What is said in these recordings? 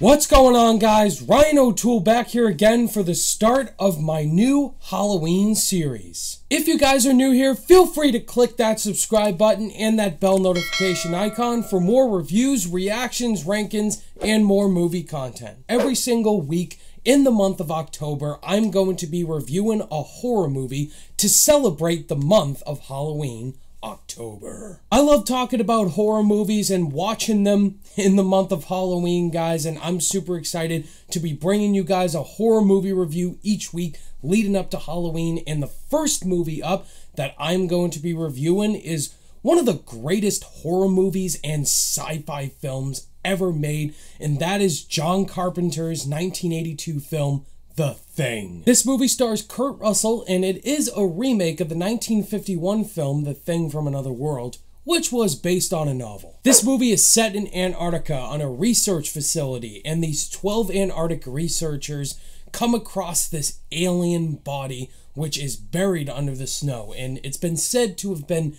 What's going on, guys? Ryan O'Toole back here again for the start of my new Halloween series. If you guys are new here, feel free to click that subscribe button and that bell notification icon for more reviews, reactions, rankings, and more movie content. Every single week in the month of October, I'm going to be reviewing a horror movie to celebrate the month of Halloween, October. I love talking about horror movies and watching them in the month of Halloween, guys, and I'm super excited to be bringing you guys a horror movie review each week leading up to Halloween. And the first movie up that I'm going to be reviewing is one of the greatest horror movies and sci-fi films ever made, and that is John Carpenter's 1982 film, The Thing. This movie stars Kurt Russell, and it is a remake of the 1951 film The Thing from Another World, which was based on a novel. This movie is set in Antarctica on a research facility, and these 12 Antarctic researchers come across this alien body which is buried under the snow, and it's been said to have been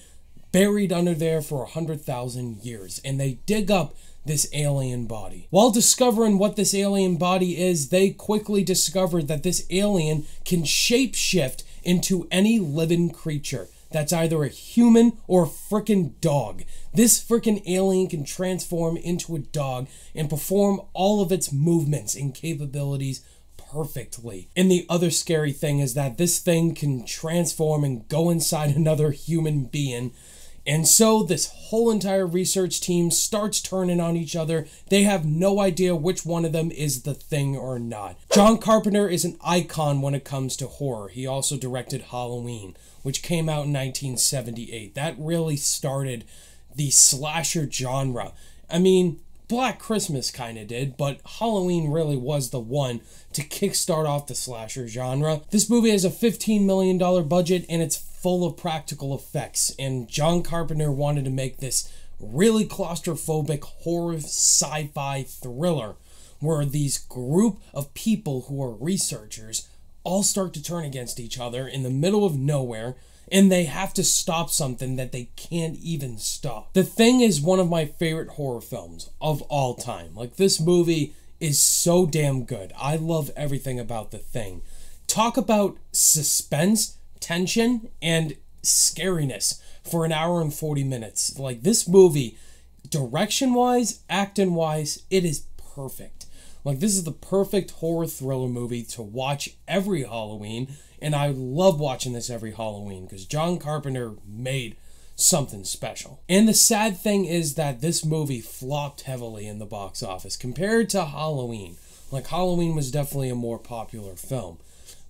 buried under there for 100,000 years, and they dig up this alien body. While discovering what this alien body is, they quickly discovered that this alien can shapeshift into any living creature that's either a human or a freaking dog. This freaking alien can transform into a dog and perform all of its movements and capabilities perfectly. And the other scary thing is that this thing can transform and go inside another human being. And so this whole entire research team starts turning on each other. They have no idea which one of them is the thing or not. John Carpenter is an icon when it comes to horror. He also directed Halloween, which came out in 1978. That really started the slasher genre. I mean, Black Christmas kind of did, but Halloween really was the one to kickstart off the slasher genre. This movie has a $15 million budget, and it's full of practical effects, and John Carpenter wanted to make this really claustrophobic horror sci-fi thriller where these group of people who are researchers all start to turn against each other in the middle of nowhere, and they have to stop something that they can't even stop. The Thing is one of my favorite horror films of all time. Like, this movie is so damn good. I love everything about The Thing. Talk about suspense, tension, and scariness for an hour and 40 minutes. Like, this movie, direction-wise, acting-wise, it is perfect. Like, this is the perfect horror thriller movie to watch every Halloween, and I love watching this every Halloween because John Carpenter made something special. And the sad thing is that this movie flopped heavily in the box office compared to Halloween. Like, Halloween was definitely a more popular film,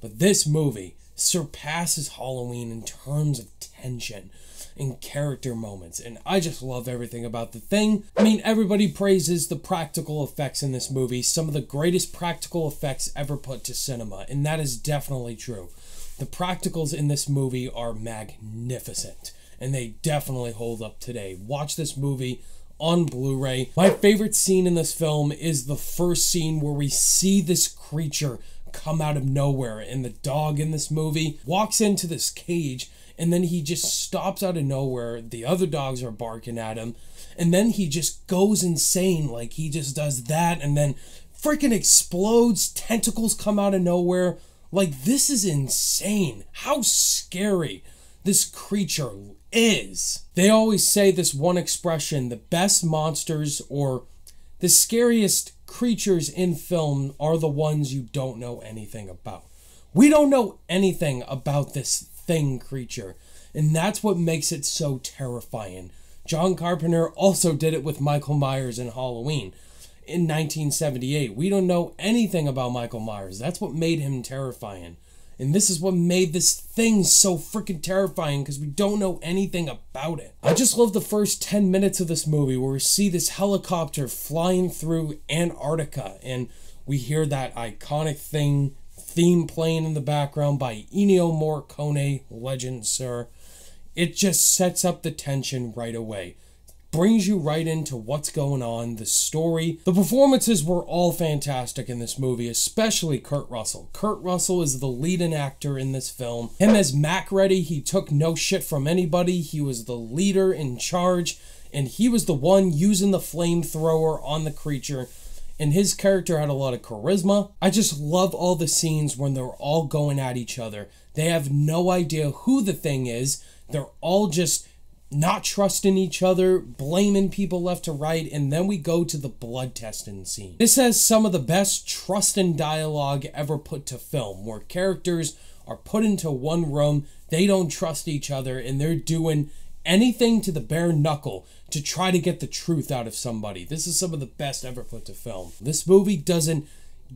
but this movie surpasses Halloween in terms of tension and character moments, and I just love everything about The Thing. I mean, everybody praises the practical effects in this movie, some of the greatest practical effects ever put to cinema, and that is definitely true. The practicals in this movie are magnificent, and they definitely hold up today. Watch this movie on Blu-ray. My favorite scene in this film is the first scene where we see this creature come out of nowhere, and the dog in this movie walks into this cage, and then he just stops out of nowhere. The other dogs are barking at him, and then he just goes insane. Like, he just does that and then freaking explodes. Tentacles come out of nowhere. Like, this is insane how scary this creature is. They always say this one expression: the best monsters or the scariest creatures in film are the ones you don't know anything about. We don't know anything about this Thing creature, and that's what makes it so terrifying. John Carpenter also did it with Michael Myers in Halloween in 1978. We don't know anything about Michael Myers. That's what made him terrifying. And this is what made this Thing so freaking terrifying, because we don't know anything about it. I just love the first 10 minutes of this movie where we see this helicopter flying through Antarctica, and we hear that iconic Thing theme playing in the background by Ennio Morricone, legend, sir. It just sets up the tension right away. Brings you right into what's going on, the story. The performances were all fantastic in this movie, especially Kurt Russell. Kurt Russell is the leading actor in this film. Him as Macready, he took no shit from anybody. He was the leader in charge, and he was the one using the flamethrower on the creature. and his character had a lot of charisma. I just love all the scenes when they're all going at each other. They have no idea who the Thing is. They're all just not trusting each other, blaming people left to right, and then we go to the blood testing scene. This has some of the best trust and dialogue ever put to film, where characters are put into one room, they don't trust each other, and they're doing anything to the bare knuckle to try to get the truth out of somebody. This is some of the best ever put to film. This movie doesn't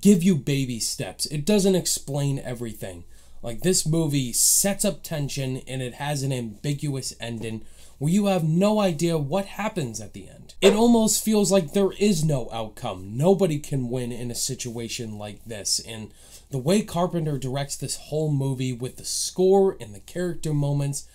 give you baby steps. It doesn't explain everything. Like, this movie sets up tension, and it has an ambiguous ending where you have no idea what happens at the end. It almost feels like there is no outcome. Nobody can win in a situation like this, and the way Carpenter directs this whole movie with the score and the character moments,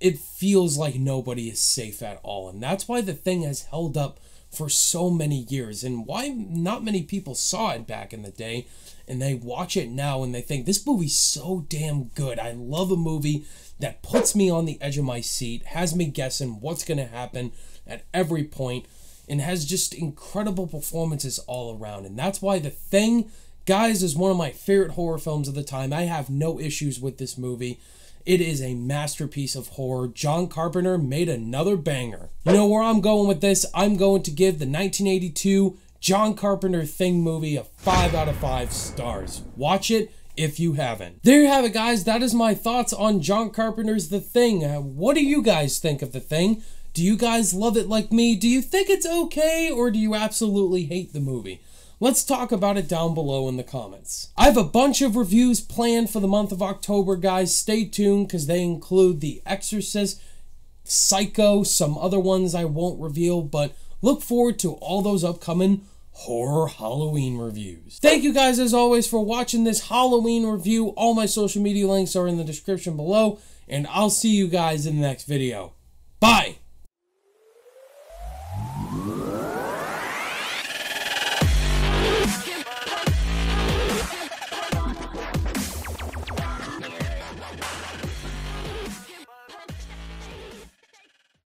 it feels like nobody is safe at all, and that's why The Thing has held up for so many years, and why not many people saw it back in the day, and they watch it now and they think, this movie's so damn good. I love a movie that puts me on the edge of my seat, has me guessing what's going to happen at every point, and has just incredible performances all around. And that's why The Thing, guys, is one of my favorite horror films of the time. I have no issues with this movie. It is a masterpiece of horror. John Carpenter made another banger. You know where I'm going with this? I'm going to give the 1982 John Carpenter Thing movie a 5 out of 5 stars. Watch it if you haven't. There you have it, guys. That is my thoughts on John Carpenter's The Thing. What do you guys think of The Thing? Do you guys love it like me? Do you think it's okay, or do you absolutely hate the movie? Let's talk about it down below in the comments. I have a bunch of reviews planned for the month of October, guys. Stay tuned, because they include The Exorcist, Psycho, some other ones I won't reveal, but look forward to all those upcoming horror Halloween reviews. Thank you guys, as always, for watching this Halloween review. All my social media links are in the description below, and I'll see you guys in the next video. Bye!